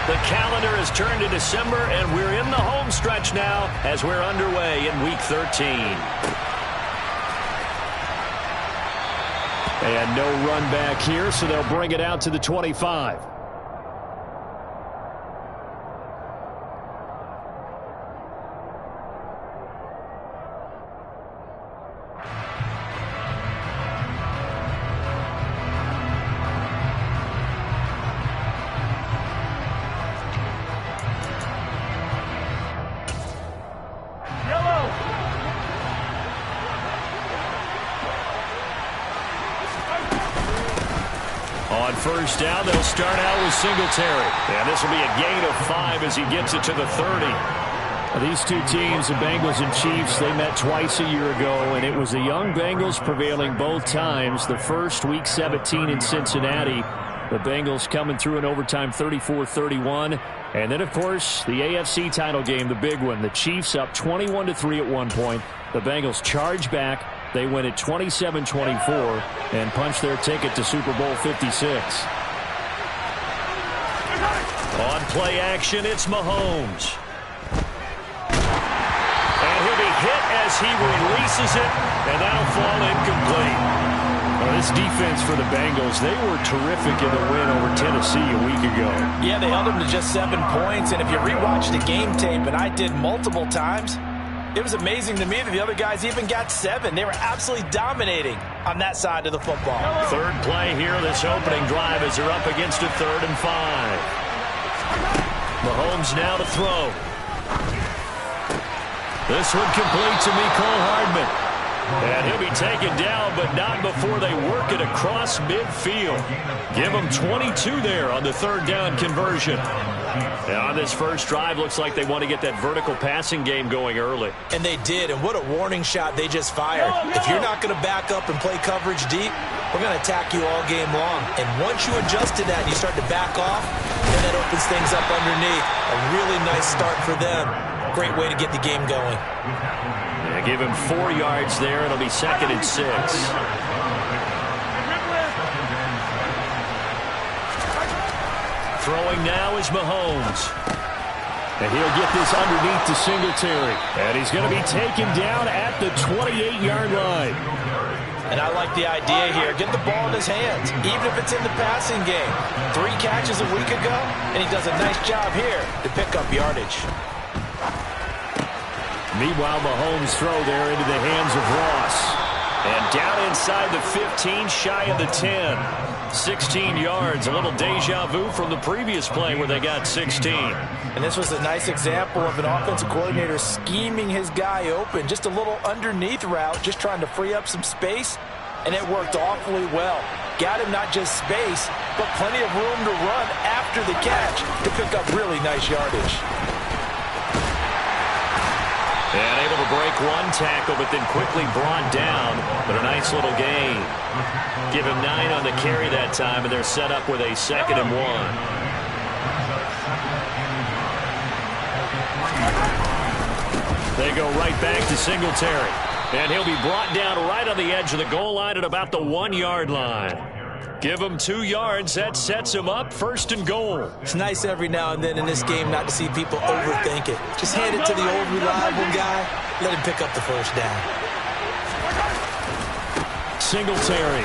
The calendar has turned to December, and we're in the home stretch now as we're underway in Week 13. And no run back here, so they'll bring it out to the 25. On first down, they'll start out with Singletary. And this will be a gain of 5 as he gets it to the 30. These two teams, the Bengals and Chiefs, they met twice a year ago, and it was the young Bengals prevailing both times. The first, Week 17 in Cincinnati. The Bengals coming through in overtime 34-31. And then, of course, the AFC title game, the big one. The Chiefs up 21-3 at one point. The Bengals charge back. They win at 27-24 and punch their ticket to Super Bowl 56. On play action, it's Mahomes. And he'll be hit as he releases it, and that'll fall incomplete. Well, this defense for the Bengals, they were terrific in the win over Tennessee a week ago. Yeah, they held them to just 7 points, and if you rewatch the game tape, and I did multiple times, it was amazing to me that the other guys even got 7. They were absolutely dominating on that side of the football. Third play here, this opening drive as they're up against a 3rd and 5. Mahomes now to throw. This one complete to Mecole Hardman. And he'll be taken down, but not before they work it across midfield. Give them 22 there on the 3rd down conversion. Now on this first drive, looks like they want to get that vertical passing game going early. And they did, and what a warning shot they just fired. If you're not going to back up and play coverage deep, we're going to attack you all game long. And once you adjust to that and you start to back off, then that opens things up underneath. A really nice start for them. Great way to get the game going. Yeah, give him 4 yards there. It'll be 2nd and 6. Throwing now is Mahomes. And he'll get this underneath to Singletary. And he's going to be taken down at the 28-yard line. And I like the idea here. Get the ball in his hands, even if it's in the passing game. 3 catches a week ago, and he does a nice job here to pick up yardage. Meanwhile, Mahomes' throw there into the hands of Ross. And down inside the 15, shy of the 10. 16 yards, a little deja vu from the previous play where they got 16. And this was a nice example of an offensive coordinator scheming his guy open. Just a little underneath route, just trying to free up some space, and it worked awfully well. Got him not just space, but plenty of room to run after the catch to pick up really nice yardage. And able to break 1 tackle, but then quickly brought down. But a nice little gain. Give him 9 on the carry that time, and they're set up with a 2nd and 1. They go right back to Singletary. And he'll be brought down right on the edge of the goal line at about the 1-yard line. Give him 2 yards. That sets him up 1st and goal. It's nice every now and then in this game not to see people overthink it. Just hand it to the old reliable guy. Let him pick up the 1st down. Singletary.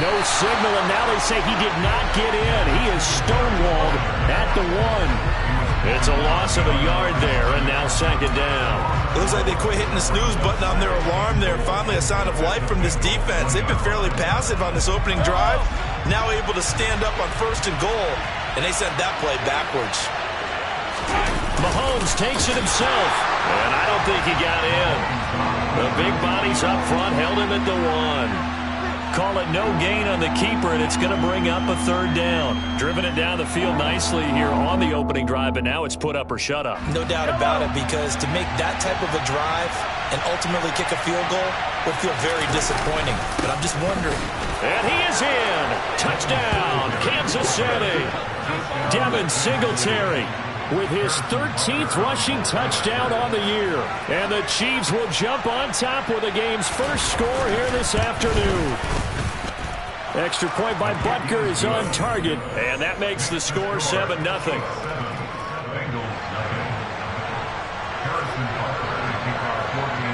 No signal, and now they say he did not get in. He is stonewalled at the 1. It's a loss of a yard there, and now 2nd down. It looks like they quit hitting the snooze button on their alarm there. Finally a sign of life from this defense. They've been fairly passive on this opening drive. Now able to stand up on 1st and goal, and they sent that play backwards. Mahomes takes it himself, and I don't think he got in. The big bodies up front held him at the 1. Call it no gain on the keeper, and it's going to bring up a 3rd down. Driven it down the field nicely here on the opening drive, but now it's put up or shut up. No doubt about it, because to make that type of a drive and ultimately kick a field goal would feel very disappointing. But I'm just wondering. And he is in. Touchdown, Kansas City. Devin Singletary with his 13th rushing touchdown on the year. And the Chiefs will jump on top with the game's first score here this afternoon. Extra point by Butker is on target. And that makes the score 7-0.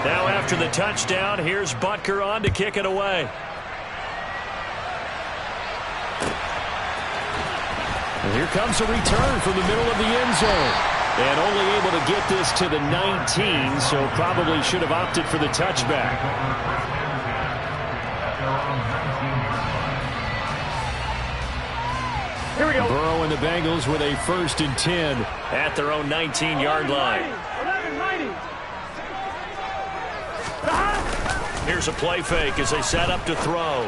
Now after the touchdown, here's Butker on to kick it away. And here comes a return from the middle of the end zone. And only able to get this to the 19, so probably should have opted for the touchback. Here we go. Burrow and the Bengals with a 1st and 10 at their own 19-yard line. Here's a play fake as they set up to throw.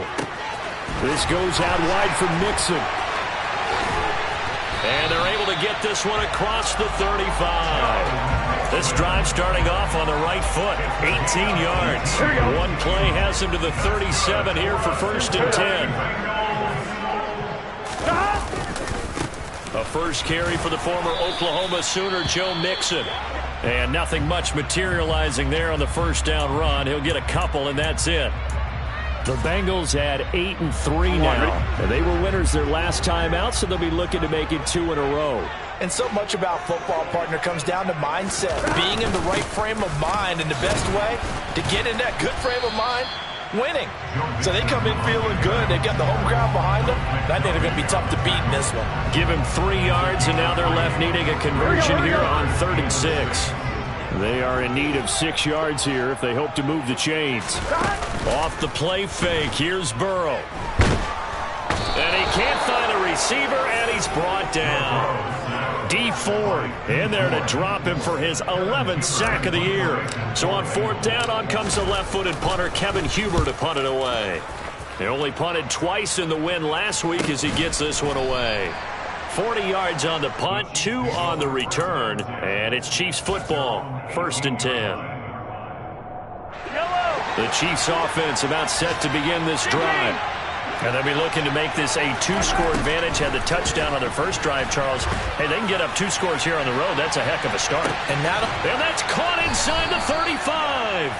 This goes out wide for Mixon. And they're able to get this one across the 35. This drive starting off on the right foot, 18 yards. One play has him to the 37 here for 1st and 10. A first carry for the former Oklahoma Sooner, Joe Mixon. And nothing much materializing there on the first down run. He'll get a couple, and that's it. The Bengals at 8-3 now. And they were winners their last time out, so they'll be looking to make it 2 in a row. And so much about football, partner, comes down to mindset. Being in the right frame of mind, and the best way to get in that good frame of mind, winning. So they come in feeling good. They've got the home crowd behind them. I think they're going to be tough to beat in this one. Give him 3 yards, and now they're left needing a conversion here on 3rd and 6. They are in need of 6 yards here if they hope to move the chains. Off the play fake, here's Burrow. And he can't find a receiver, and he's brought down. D Ford in there to drop him for his 11th sack of the year. So on 4th down, on comes the left-footed punter, Kevin Huber, to punt it away. He only punted twice in the win last week as he gets this one away. 40 yards on the punt, 2 on the return, and it's Chiefs football, 1st and 10. The Chiefs offense about set to begin this drive. And they'll be looking to make this a 2-score advantage. Had the touchdown on their first drive, Charles. Hey, they can get up 2 scores here on the road. That's a heck of a start. And that's caught inside the 35.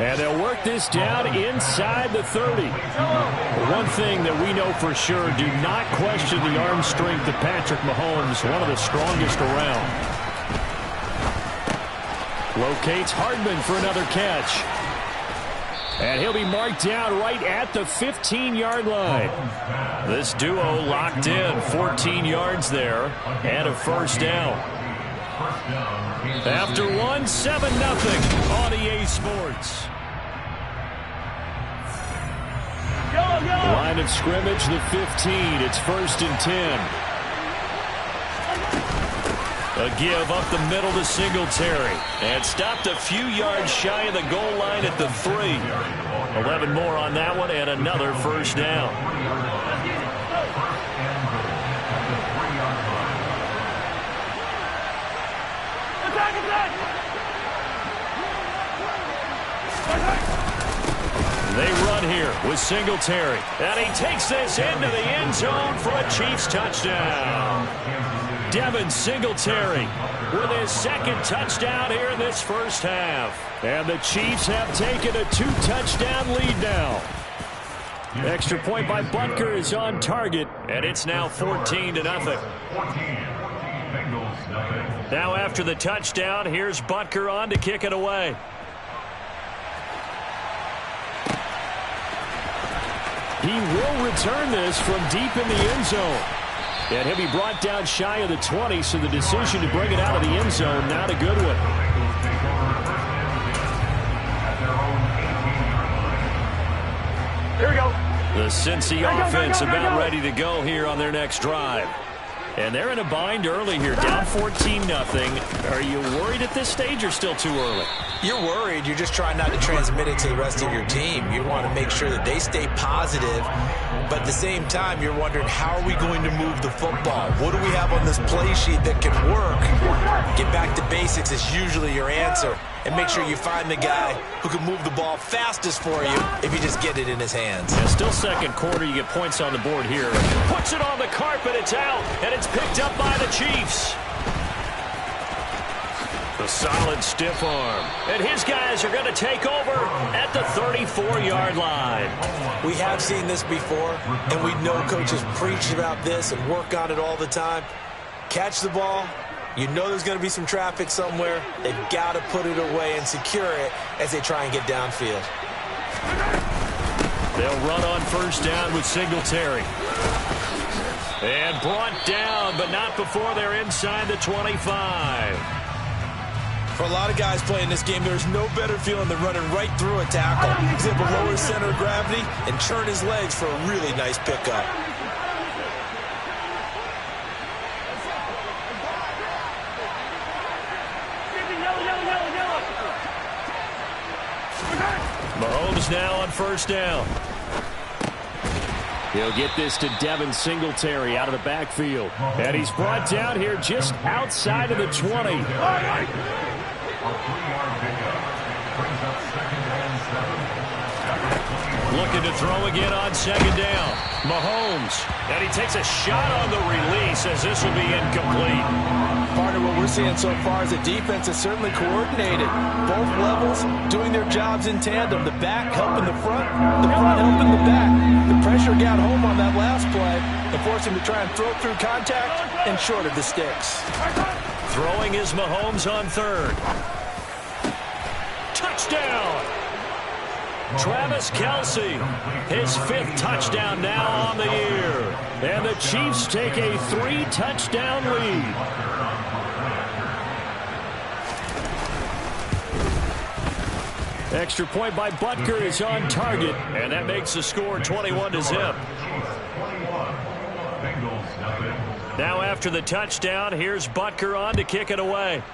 And they'll work this down inside the 30. One thing that we know for sure, do not question the arm strength of Patrick Mahomes, one of the strongest around. Locates Hardman for another catch. And he'll be marked down right at the 15-yard line. This duo locked in, 14 yards there, and a 1st down. After one, 7-0 on EA Sports. Line of scrimmage, the 15. It's 1st and 10. A give up the middle to Singletary. And stopped a few yards shy of the goal line at the 3. 11 more on that one, and another 1st down. They run here with Singletary. And he takes this into the end zone for a Chiefs touchdown. Devin Singletary with his 2nd touchdown here in this first half. And the Chiefs have taken a 2-touchdown lead now. Extra point by Butker is on target. And it's now 14-0. Now after the touchdown, here's Butker on to kick it away. He will return this from deep in the end zone. And he'll be brought down shy of the 20, so the decision to bring it out of the end zone, not a good one. Here we go. The Cincy offense about ready to go here on their next drive. And they're in a bind early here, down 14-0. Are you worried at this stage or still too early? You're worried. You're just trying not to transmit it to the rest of your team. You want to make sure that they stay positive. But at the same time, you're wondering, how are we going to move the football? What do we have on this play sheet that can work? Get back to basics is usually your answer. And make sure you find the guy who can move the ball fastest for you if you just get it in his hands. Yeah, still 2nd quarter. You get points on the board here. Puts it on the carpet. It's out. And it's picked up by the Chiefs. A solid stiff arm. And his guys are going to take over at the 34-yard line. We have seen this before, and we know coaches preach about this and work on it all the time. Catch the ball. You know there's going to be some traffic somewhere. They've got to put it away and secure it as they try and get downfield. They'll run on first down with Singletary. And brought down, but not before they're inside the 25. For a lot of guys playing this game, there's no better feeling than running right through a tackle. He's able to lower his center of gravity and turn his legs for a really nice pickup. Mahomes now on first down. He'll get this to Devin Singletary out of the backfield. And he's brought down here just outside of the 20. Looking to throw again on second down. Mahomes. And he takes a shot on the release as this will be incomplete. Partner, what we're seeing so far is the defense is certainly coordinated. Both levels doing their jobs in tandem. The back helping the front helping the back. The pressure got home on that last play and forced him to try and throw through contact and short of the sticks. Throwing is Mahomes on third. Touchdown! Travis Kelce, his 5th touchdown now on the year. And the Chiefs take a 3-touchdown lead. Extra point by Butker is on target, and that makes the score 21-0. Now after the touchdown, here's Butker on to kick it away.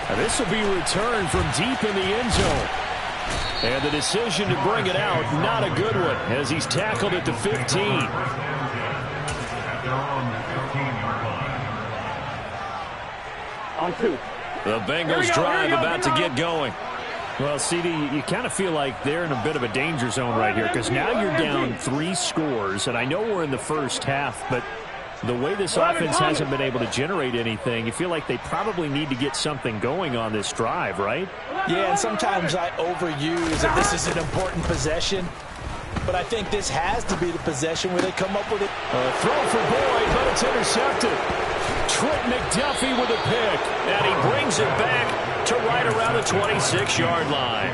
Now this will be returned from deep in the end zone. And the decision to bring it out, not a good one, as he's tackled at the 15. On 2. The Bengals drive about to get going. Well, CD, you kind of feel like they're in a bit of a danger zone right here because now you're down 3 scores, and I know we're in the first half, but the way this offense hasn't been able to generate anything, you feel like they probably need to get something going on this drive, right? Yeah, and sometimes I overuse that this is an important possession, but I think this has to be the possession where they come up with it. Throw for Boyd, but it's intercepted. Trent McDuffie with a pick, and he brings it back to right around the 26-yard line.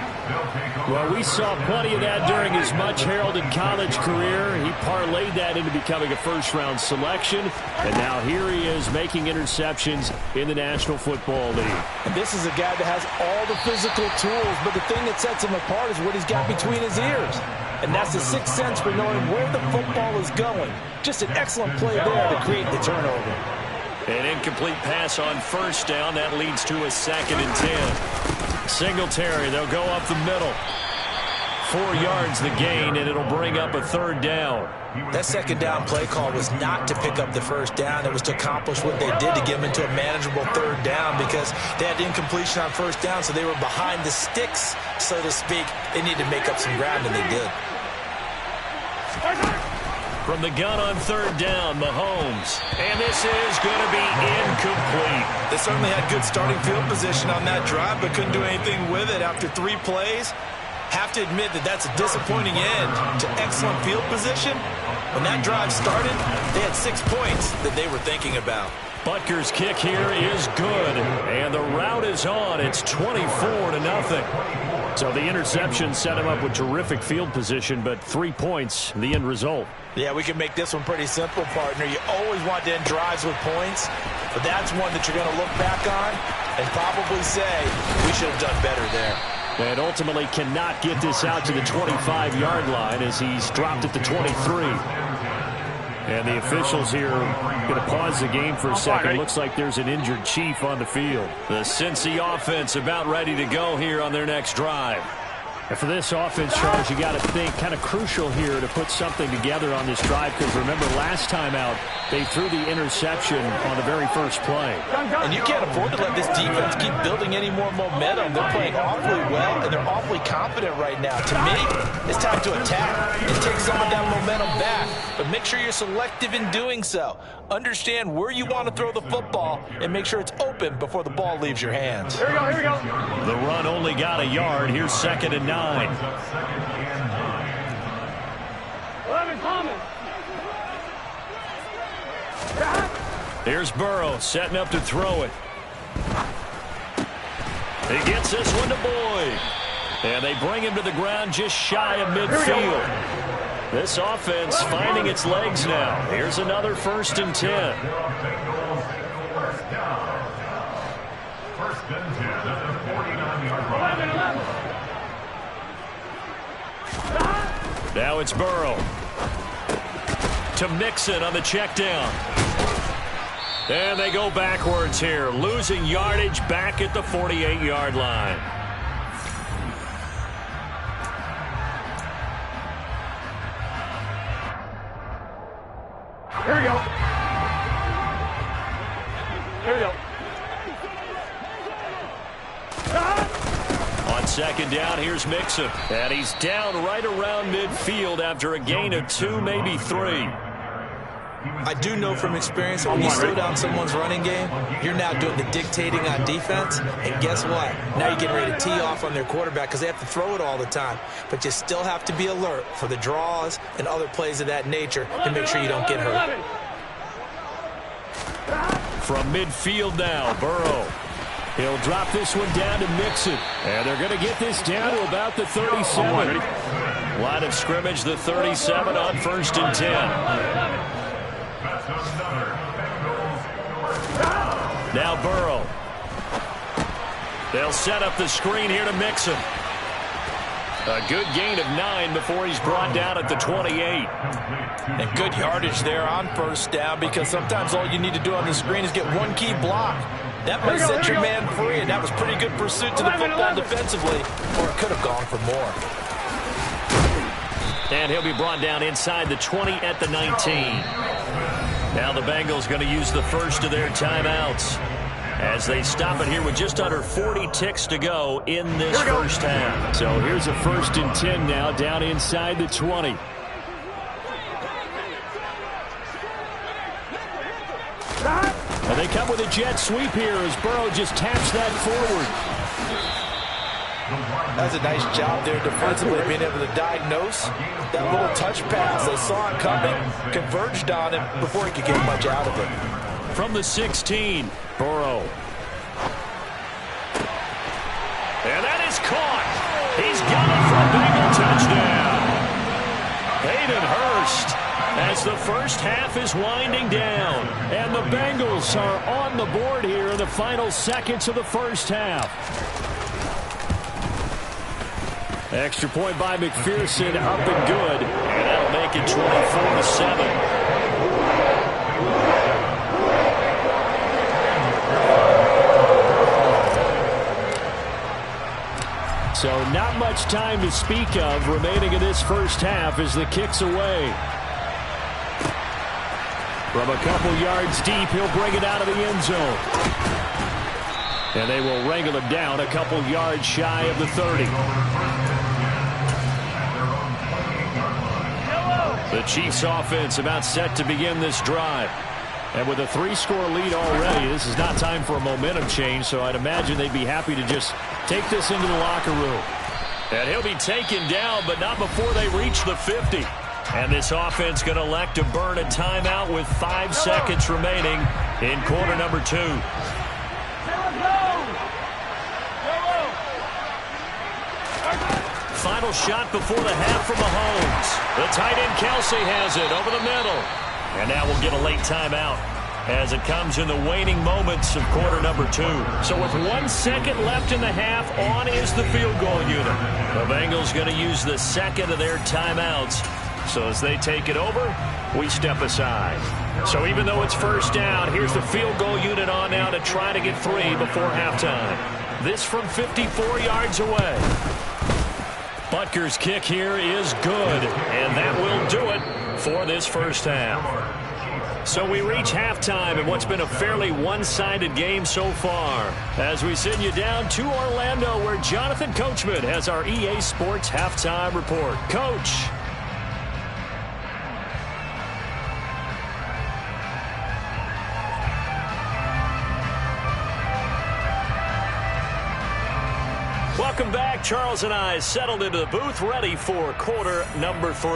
Well, we saw plenty of that during his much-heralded college career. He parlayed that into becoming a first-round selection, and now here he is making interceptions in the National Football League. And this is a guy that has all the physical tools, but the thing that sets him apart is what he's got between his ears. And that's the sixth sense for knowing where the football is going. Just an excellent play there to create the turnover. An incomplete pass on first down. That leads to a 2nd and 10. Singletary, they'll go up the middle. 4 yards the gain, and it'll bring up a 3rd down. That 2nd down play call was not to pick up the 1st down. It was to accomplish what they did to get them into a manageable 3rd down because they had incompletion on 1st down, so they were behind the sticks, so to speak. They needed to make up some ground, and they did. From the gun on 3rd down, Mahomes. And this is going to be incomplete. They certainly had good starting field position on that drive, but couldn't do anything with it after 3 plays. Have to admit that that's a disappointing end to excellent field position. When that drive started, they had 6 points that they were thinking about. Butker's kick here is good, and the route is on. It's 24-0. So the interception set him up with terrific field position, but 3 points, the end result. Yeah, we can make this one pretty simple, partner. You always want to end drives with points, but that's one that you're going to look back on and probably say, we should have done better there. And ultimately cannot get this out to the 25-yard line as he's dropped at the 23. And the officials here are going to pause the game for a second. Looks like there's an injured Chief on the field. The Cincy offense about ready to go here on their next drive. And for this offense, Charles, you got to think kind of crucial here to put something together on this drive, because remember last time out they threw the interception on the very first play. And you can't afford to let this defense keep building any more momentum. They're playing awfully well, and they're awfully confident right now. To me, it's time to attack and take some of that momentum back, but make sure you're selective in doing so. Understand where you want to throw the football and make sure it's open before the ball leaves your hands. Here we go, here we go. The run only got a yard. Here's 2nd and 9. 11 coming. Here's Burrow setting up to throw it. He gets this one to Boyd. And they bring him to the ground just shy of midfield. This offense finding its legs now. Here's another 1st and 10. Now it's Burrow. To Mixon on the check down. And they go backwards here, losing yardage back at the 48-yard line. Here we go. Here we go. On 2nd down, here's Mixon. And he's down right around midfield after a gain of 2, maybe 3. I do know from experience that when you slow down someone's running game, you're now doing the dictating on defense. And guess what? Now you're getting ready to tee off on their quarterback because they have to throw it all the time. But you still have to be alert for the draws and other plays of that nature and make sure you don't get hurt. From midfield now, Burrow. He'll drop this one down to Mixon. And they're going to get this down to about the 37. Line of scrimmage, the 37 on 1st and 10. Now Burrow. They'll set up the screen here to Mixon. A good gain of 9 before he's brought down at the 28. And good yardage there on 1st down, because sometimes all you need to do on the screen is get one key block. That might set your man free, and that was pretty good pursuit to the football defensively, or it could have gone for more. And he'll be brought down inside the 20 at the 19. Now the Bengals going to use the first of their timeouts as they stop it here with just under 40 ticks to go in this first half. So here's a 1st and 10 now down inside the 20. And they come with a jet sweep here as Burrow just taps that forward. That's a nice job there defensively, being able to diagnose that little touch pass. They saw it coming, converged on him before he could get much out of it. From the 16, Burrow. And that is caught. He's got it for a Bengal touchdown. Hayden Hurst, as the first half is winding down. And the Bengals are on the board here in the final seconds of the first half. Extra point by McPherson, up and good. And that'll make it 24-7. So not much time to speak of remaining in this first half as the kick's away. From a couple yards deep, he'll bring it out of the end zone. And they will wrangle him down a couple yards shy of the 30. The Chiefs offense about set to begin this drive. And with a 3-score lead already, this is not time for a momentum change, so I'd imagine they'd be happy to just take this into the locker room. And he'll be taken down, but not before they reach the 50. And this offense going to elect to burn a timeout with 5 seconds remaining in quarter number 2. Final shot before the half from Mahomes. The tight end Kelsey has it over the middle. And now we'll get a late timeout as it comes in the waning moments of quarter number 2. So with 1 second left in the half, on is the field goal unit. The Bengals going to use the second of their timeouts. So as they take it over, we step aside. So even though it's first down, here's the field goal unit on now to try to get 3 before halftime. This from 54 yards away. Butker's kick here is good, and that will do it for this first half. So we reach halftime in what's been a fairly one-sided game so far, as we send you down to Orlando, where Jonathan Coachman has our EA Sports halftime report. Coach. Welcome back. Charles and I settled into the booth, ready for quarter number 3.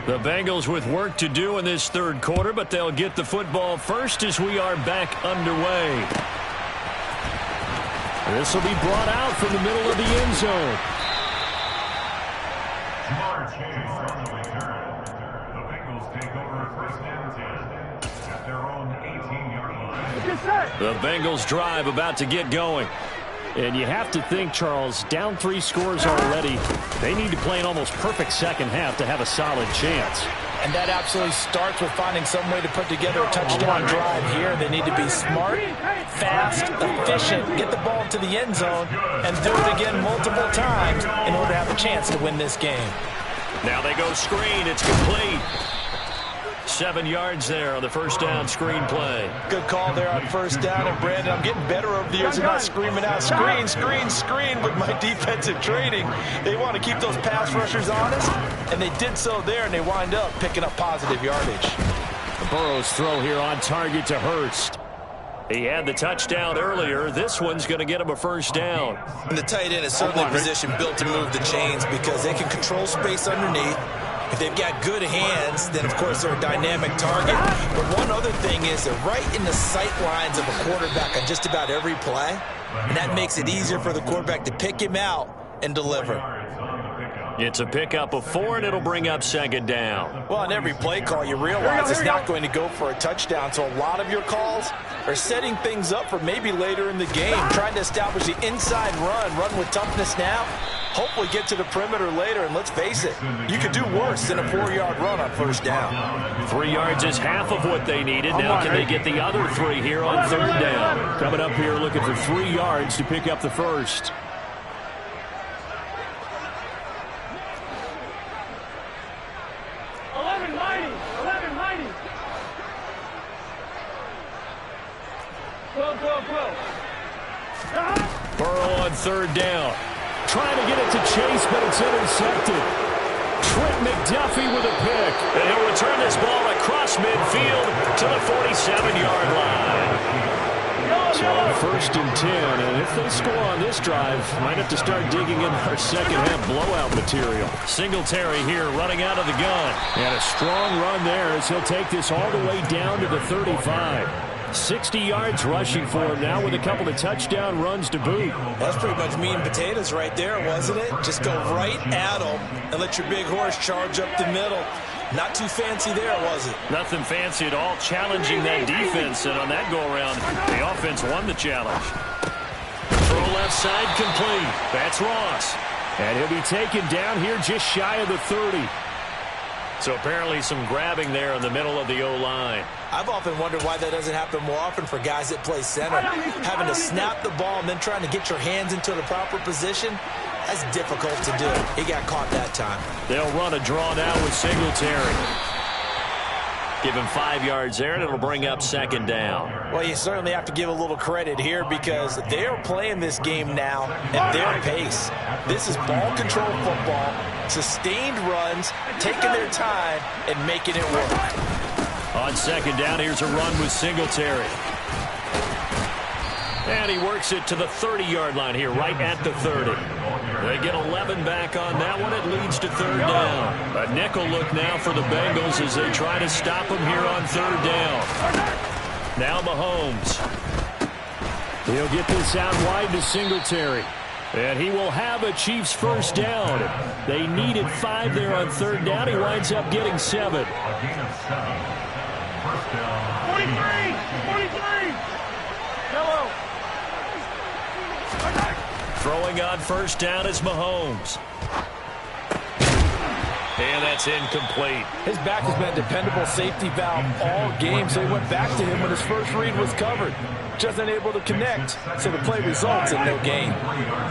The Bengals with work to do in this third quarter, but they'll get the football first as we are back underway. This will be brought out from the middle of the end zone. The Bengals take over first and 10 at their own 18-yard line. The Bengals drive about to get going. And you have to think, Charles, down 3 scores already. They need to play an almost perfect second half to have a solid chance. And that absolutely starts with finding some way to put together a touchdown drive here. They need to be smart, fast, efficient, get the ball to the end zone, and do it again multiple times in order to have a chance to win this game. Now they go screen. It's complete. 7 yards there on the first down screen play. Good call there on first down. And, Brandon, I'm getting better over the years and not screaming out screen, screen, screen with my defensive training. They want to keep those pass rushers honest, and they did so there, and they wind up picking up positive yardage. Burrow's throw here on target to Hurst. He had the touchdown earlier. This one's going to get him a first down. And the tight end is certainly a position built to move the chains because they can control space underneath. If they've got good hands, then, of course, they're a dynamic target. But one other thing is they're right in the sight lines of a quarterback on just about every play. And that makes it easier for the quarterback to pick him out and deliver. It's a pickup of 4, and it'll bring up second down. Well, on every play call, you realize it's not going to go for a touchdown. So a lot of your calls are setting things up for maybe later in the game, trying to establish the inside run with toughness now. Hopefully get to the perimeter later, and let's face it, you could do worse than a 4-yard run on first down. 3 yards is half of what they needed. Now can they get the other 3 here on third down? Coming up here looking for 3 yards to pick up the first. Burrow on third down. Trying to get it to Chase, but it's intercepted. Trent McDuffie with a pick. And he'll return this ball across midfield to the 47-yard line. So first and 10, and if they score on this drive, might have to start digging in our second half blowout material. Singletary here running out of the gun. And a strong run there as he'll take this all the way down to the 35. 60 yards rushing for him now with a couple of touchdown runs to boot. That's pretty much meat and potatoes right there, wasn't it? Just go right at them and let your big horse charge up the middle. Not too fancy there, was it? Nothing fancy at all, challenging that defense, and on that go-around, the offense won the challenge. Throw left side complete. That's Ross. And he'll be taken down here just shy of the 30. So apparently some grabbing there in the middle of the O-line. I've often wondered why that doesn't happen more often for guys that play center. Having to snap the ball and then trying to get your hands into the proper position, that's difficult to do. He got caught that time. They'll run a draw now with Singletary. Give him 5 yards there, and it'll bring up second down. Well, you certainly have to give a little credit here because they're playing this game now at their pace. This is ball control football, sustained runs, taking their time, and making it work. On second down, here's a run with Singletary. And he works it to the 30-yard line here, right at the 30. They get 11 back on that one. It leads to third down. A nickel look now for the Bengals as they try to stop him here on third down. Now Mahomes. He'll get this out wide to Singletary. And he will have a Chiefs first down. They needed 5 there on third down. He winds up getting 7. 43! Yellow! Throwing on first down is Mahomes. And that's incomplete. His back has been a dependable safety valve all game, so he went back to him when his first read was covered. Just unable to connect, so the play results in no gain.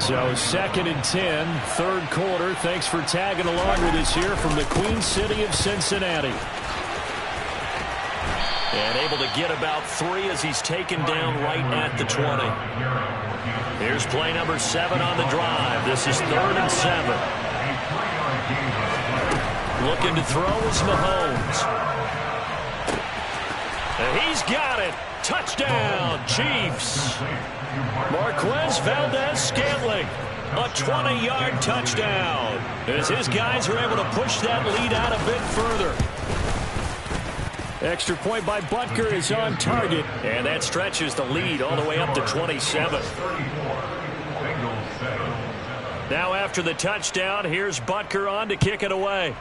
So 2nd and 10, third quarter. Thanks for tagging along with us here from the Queen City of Cincinnati. And able to get about 3 as he's taken down right at the 20. Here's play number 7 on the drive. This is 3rd and 7. Looking to throw is Mahomes. And he's got it. Touchdown, Chiefs. Marquez Valdez-Scantling. A 20-yard touchdown. As his guys are able to push that lead out a bit further. Extra point by Butker is on target. And that stretches the lead all the way up to 27. Now after the touchdown, here's Butker on to kick it away.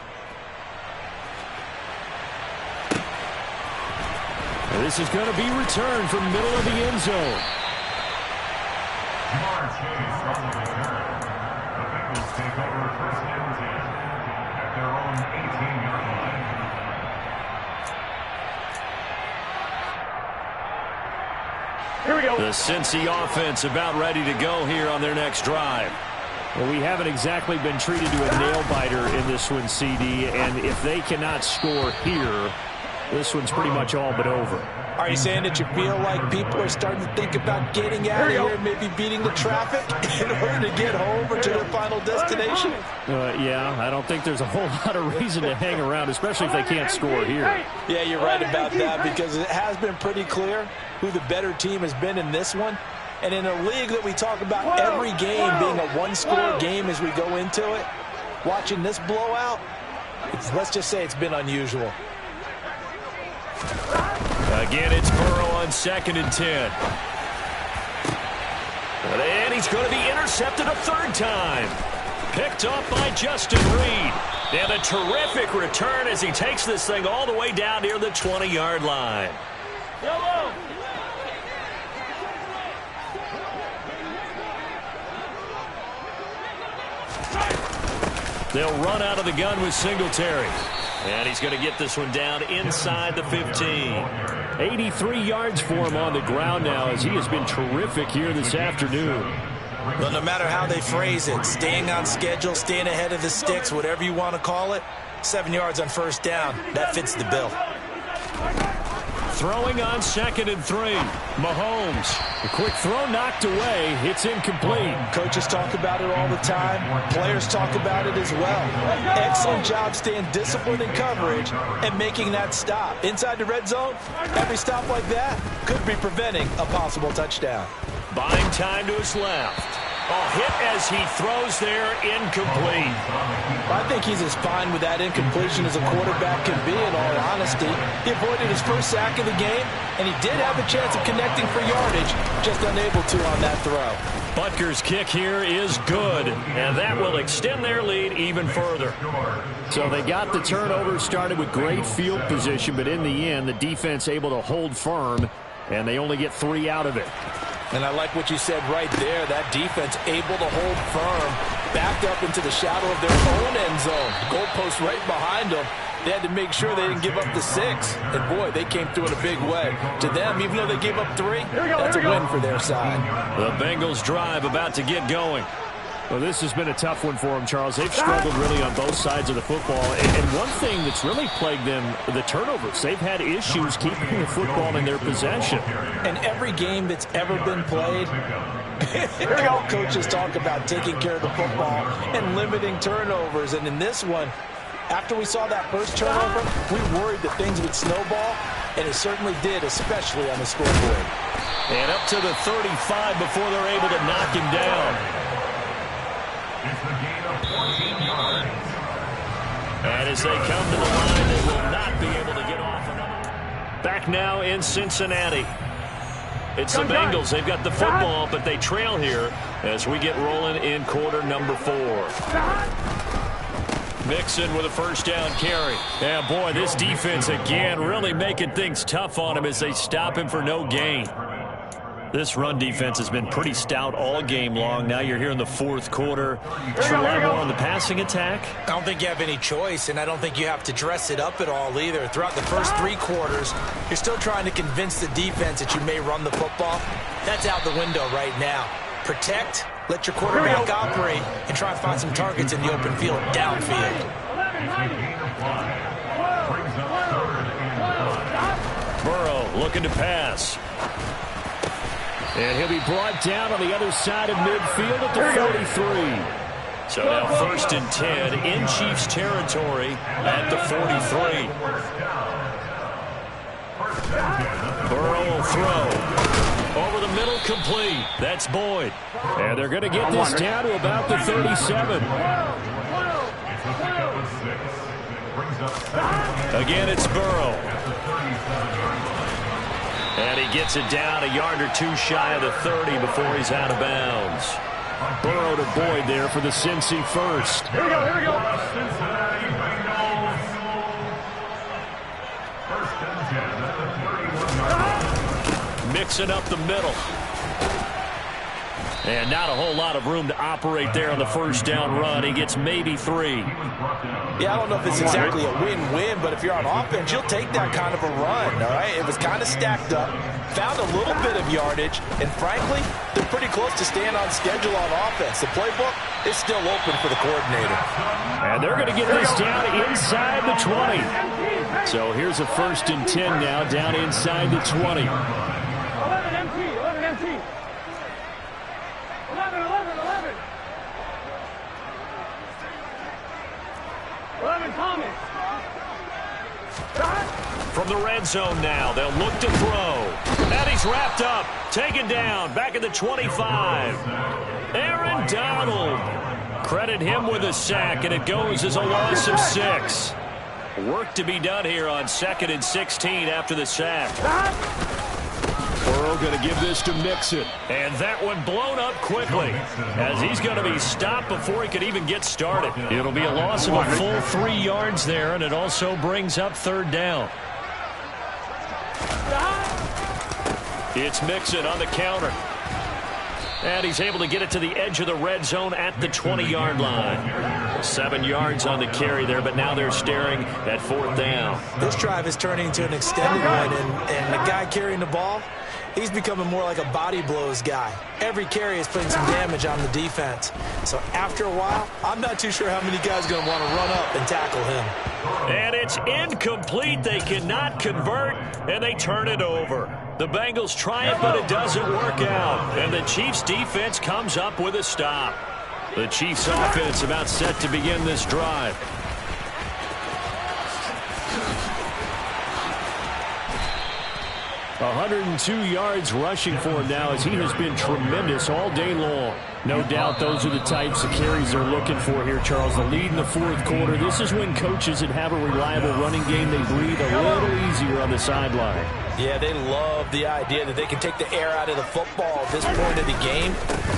This is going to be returned from middle of the end zone. Here we go. The Cincy offense about ready to go here on their next drive. Well, we haven't exactly been treated to a nail-biter in this one, CD, and if they cannot score here, this one's pretty much all but over. Are you saying that you feel like people are starting to think about getting out of here and maybe beating the traffic in order to get home or to their final destination? Yeah, I don't think there's a whole lot of reason to hang around, especially if they can't score here. Yeah, you're right about that, because it has been pretty clear who the better team has been in this one. And in a league that we talk about every game being a one-score game as we go into it, watching this blowout, let's just say it's been unusual. Again, it's Burrow on 2nd and 10. And he's going to be intercepted a 3rd time. Picked off by Justin Reed. And a terrific return as he takes this thing all the way down near the 20-yard line. Yellow. They'll run out of the gun with Singletary. And he's going to get this one down inside the 15. 83 yards for him on the ground now, as he has been terrific here this afternoon. Well, no matter how they phrase it, staying on schedule, staying ahead of the sticks, whatever you want to call it, 7 yards on 1st down, that fits the bill. Throwing on 2nd and 3. Mahomes. A quick throw knocked away. It's incomplete. Coaches talk about it all the time. Players talk about it as well. Excellent job staying disciplined in coverage and making that stop. Inside the red zone, every stop like that could be preventing a possible touchdown. Buying time to his left. A hit as he throws there, incomplete. I think he's as fine with that incompletion as a quarterback can be, in all honesty. He avoided his first sack of the game, and he did have a chance of connecting for yardage, just unable to on that throw. Butker's kick here is good, and that will extend their lead even further. So they got the turnover started with great field position, but in the end, the defense able to hold firm, and they only get 3 out of it. And I like what you said right there. That defense able to hold firm, backed up into the shadow of their own end zone. Goalpost right behind them. They had to make sure they didn't give up the 6. And, boy, they came through in a big way. To them, even though they gave up 3, that's a win for their side. The Bengals drive about to get going. Well, this has been a tough one for them, Charles. They've struggled really on both sides of the football. And one thing that's really plagued them, the turnovers. They've had issues keeping the football in their possession. And every game that's ever been played, coaches talk about taking care of the football and limiting turnovers. And in this one, after we saw that first turnover, we worried that things would snowball, and it certainly did, especially on the scoreboard. And up to the 35 before they're able to knock him down. And as they come to the line, they will not be able to get off another. Back now in Cincinnati. It's the Bengals. They've got the football, but they trail here as we get rolling in quarter number 4. Mixon with a 1st down carry. Yeah, boy, this defense again really making things tough on him as they stop him for no gain. This run defense has been pretty stout all game long. Now you're here in the fourth quarter. Should rely more on the passing attack? I don't think you have any choice, and I don't think you have to dress it up at all either. Throughout the first 3 quarters, you're still trying to convince the defense that you may run the football. That's out the window right now. Protect, let your quarterback operate, and try and find some targets in the open field, downfield. Burrow looking to pass. And he'll be brought down on the other side of midfield at the 43. So now 1st and 10 in Chiefs territory at the 43. Burrow will throw. Over the middle, complete. That's Boyd. And they're going to get this down to about the 37. Again, it's Burrow. And he gets it down a yard or 2 shy of the 30 before he's out of bounds. Burrow to Boyd there for the Cincy first. Here we go, here we go. Cincinnati Bengals. 1st and 10 at the 31 yard line. Mixing up the middle. And not a whole lot of room to operate there on the first down run. He gets maybe 3. Yeah, I don't know if it's exactly a win-win, but if you're on offense, you'll take that kind of a run, all right? It was kind of stacked up, found a little bit of yardage, and frankly, they're pretty close to staying on schedule on offense. The playbook is still open for the coordinator. And they're going to get this down inside the 20. So here's a 1st and 10 now, down inside the 20. 11 MT, 11 MT. 11, Thomas. From the red zone now, they'll look to throw. And he's wrapped up, taken down, back at the 25. Aaron Donald. Credit him with a sack, and it goes as a loss of 6. Work to be done here on 2nd and 16 after the sack. Burrow going to give this to Mixon. And that one blown up quickly as he's going to be stopped before he could even get started. It'll be a loss of a full 3 yards there, and it also brings up 3rd down. It's Mixon on the counter. And he's able to get it to the edge of the red zone at the 20-yard line. 7 yards on the carry there, but now they're staring at 4th down. This drive is turning into an extended one, and the guy carrying the ball, he's becoming more like a body blows guy. Every carry is putting some damage on the defense. So after a while, I'm not too sure how many guys are going to want to run up and tackle him. And it's incomplete. They cannot convert, and they turn it over. The Bengals try it, but it doesn't work out. And the Chiefs' defense comes up with a stop. The Chiefs' offense about set to begin this drive. 102 yards rushing for him now as he has been tremendous all day long. No doubt those are the types of carries they're looking for here, Charles. The lead in the 4th quarter. This is when coaches that have a reliable running game, they breathe a little easier on the sideline. Yeah, they love the idea that they can take the air out of the football at this point of the game.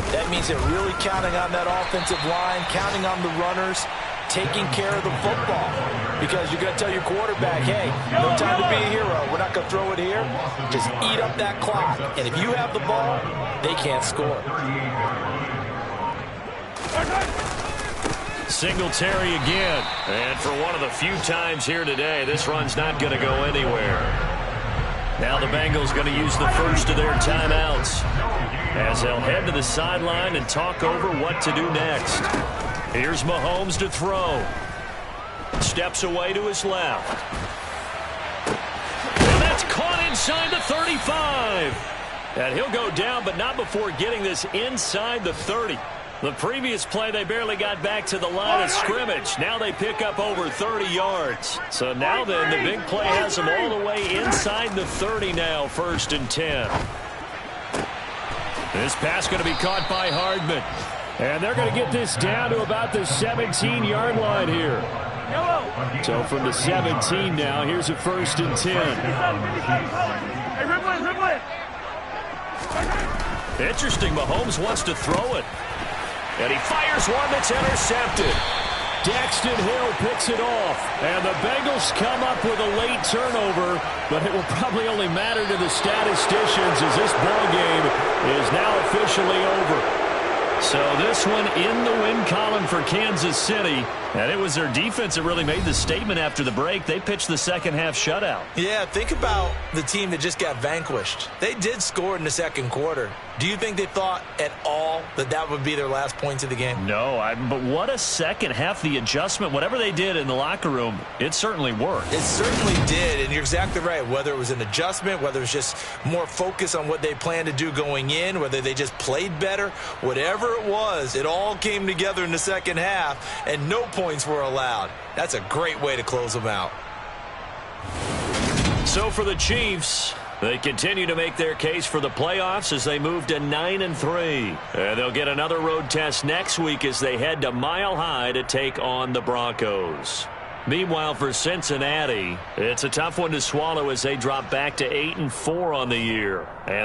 That means they're really counting on that offensive line, counting on the runners, taking care of the football. Because you're going to tell your quarterback, hey, no time to be a hero. We're not going to throw it here. Just eat up that clock. And if you have the ball, they can't score. Singletary again. And for one of the few times here today, this run's not going to go anywhere. Now the Bengals going to use the first of their timeouts as they'll head to the sideline and talk over what to do next. Here's Mahomes to throw. Steps away to his left. And that's caught inside the 35. And he'll go down, but not before getting this inside the 30. The previous play, they barely got back to the line of scrimmage. Now they pick up over 30 yards. So now then, the big play has them all the way inside the 30 now, 1st and 10. This pass going to be caught by Hardman. And they're going to get this down to about the 17-yard line here. So from the 17 now, here's a 1st and 10. Interesting, Mahomes wants to throw it. And he fires one that's intercepted. Daxton Hill picks it off. And the Bengals come up with a late turnover, but it will probably only matter to the statisticians as this ball game is now officially over. So this one in the win column for Kansas City. And it was their defense that really made the statement after the break. They pitched the second half shutout. Yeah, think about the team that just got vanquished. They did score in the second quarter. Do you think they thought at all that that would be their last points of the game? No, but what a second half. The adjustment, whatever they did in the locker room, it certainly worked. It certainly did, and you're exactly right. Whether it was an adjustment, whether it was just more focus on what they planned to do going in, whether they just played better, whatever it was, it all came together in the second half, and no points were allowed. That's a great way to close them out. So for the Chiefs, they continue to make their case for the playoffs as they move to 9-3. And they'll get another road test next week as they head to Mile High to take on the Broncos. Meanwhile, for Cincinnati, it's a tough one to swallow as they drop back to 8-4 on the year. And